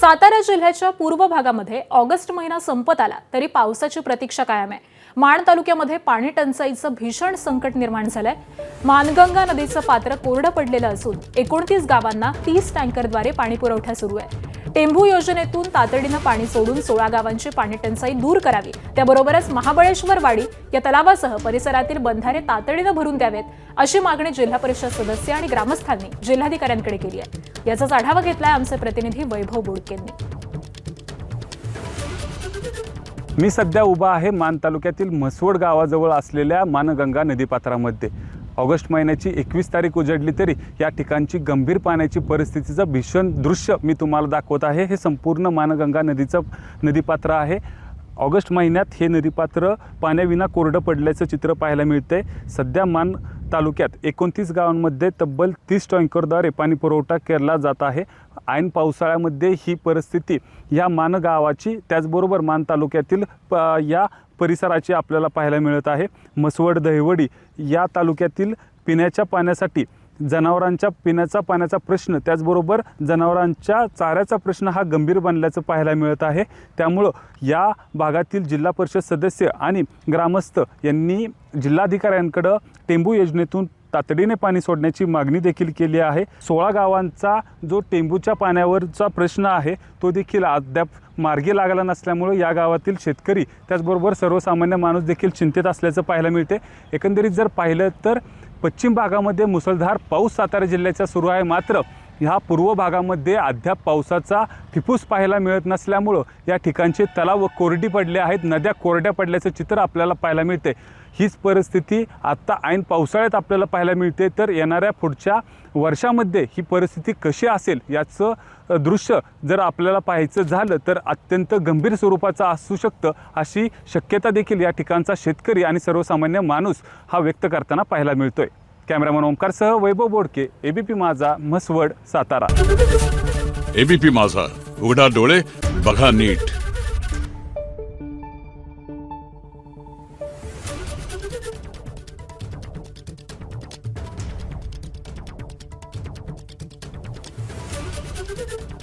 सातारा जिल्ह्याच्या पूर्व भागामध्ये ऑगस्ट महिना संपत आला तरी पावसाची प्रतीक्षा कायम आहे। माण तालुक्यामध्ये पाणी टंचाईचं भीषण संकट निर्माण झालंय। मानगंगा नदीचं पात्र कोरडं पडलेलं असून 29 गावांना 30 टँकरद्वारे पाणी पुरवठा सुरू आहे। टेंभू योजनेतून तातडीनं पाणी सोडून 16 गावांची पाणी टंचाई दूर करावी, त्याबरोबरच महाबळेश्वर वाडी या तलावासह परिसरातील बंधारे तातडीनं भरून द्यावेत, अशी मागणी जिल्हा परिषद सदस्य आणि ग्रामस्थांनी जिल्हाधिकाऱ्यांकडे केली आहे। याचाच आढावा घेतलाय आमचे प्रतिनिधी वैभव बोडकेंनी। मी सध्या उभा आहे मान तालुक्यातील म्हसवड गावाजवळ असलेल्या मानगंगा नदीपात्रामध्ये। ऑगस्ट महिन्याची 21 तारीख उजडली तरी या ठिकाणची गंभीर पाण्याची परिस्थितीचं भीषण दृश्य मी तुम्हाला दाखवत आहे। हे संपूर्ण मानगंगा नदीचं नदीपात्र आहे। ऑगस्ट महिन्यात हे नदीपात्र पाण्याविना कोरडं पडल्याचं चित्र पाहायला मिळते। सध्या मान तालुक्यात 29 गावांमध्ये तब्बल 30 टँकरद्वारे पाणी पुरवठा केला जात आहे। ऐन पावसाळ्यामध्ये ही परिस्थिती या मान गावाची त्याचबरोबर मान तालुक्यातील या परिसराची आपल्याला पाहायला मिळत आहे। म्हसवड दहिवडी या तालुक्यातील पिण्याच्या पाण्यासाठी जनावरांच्या पिण्याचा पाण्याचा प्रश्न त्याचबरोबर जनावरांच्या चाऱ्याचा प्रश्न हा गंभीर बनल्याचं पाहायला मिळत आहे। त्यामुळं या भागातील जिल्हा परिषद सदस्य आणि ग्रामस्थ यांनी जिल्हाधिकाऱ्यांकडे टेंबू योजनेतून तातडीने पाणी सोडण्याची मागणी देखील केली आहे। 16 गावांचा जो टेंबूच्या पाण्यावरचा प्रश्न आहे तो देखील अद्याप मार्गी लागला नसल्यामुळे या गावातील शेतकरी त्याचबरोबर सर्वसामान्य माणूस देखील चिंतेत असल्याचं पाहायला मिळते। एकंदरीत जर पाहिलं तर पश्चिम भागामध्ये मुसळधार पाऊस सातारा जिल्ह्याचा सुरू आहे, मात्र ह्या पूर्व भागामध्ये अद्याप पावसाचा ठिपूस पाहायला मिळत नसल्यामुळं या ठिकाणचे तलाव कोरडी पडले आहेत, नद्या कोरड्या पडल्याचं चित्र आपल्याला पाहायला मिळते। हीच परिस्थिती आत्ता ऐन पावसाळ्यात आपल्याला पाहायला मिळते। तर येणाऱ्या पुढच्या वर्षामध्ये ही परिस्थिती कशी असेल याचं दृश्य जर आपल्याला पाहायचं झालं तर अत्यंत गंभीर स्वरूपाचं असू शकतं, अशी शक्यता देखील या ठिकाणचा शेतकरी आणि सर्वसामान्य माणूस हा व्यक्त करताना पाहायला मिळतोय। कॅमेरामन ओमकारसह वैभव बोडके, एबीपी माझा, म्हसवड, सातारा। एबीपी माझा, उघडा डोळे बघा नीट। Thank you.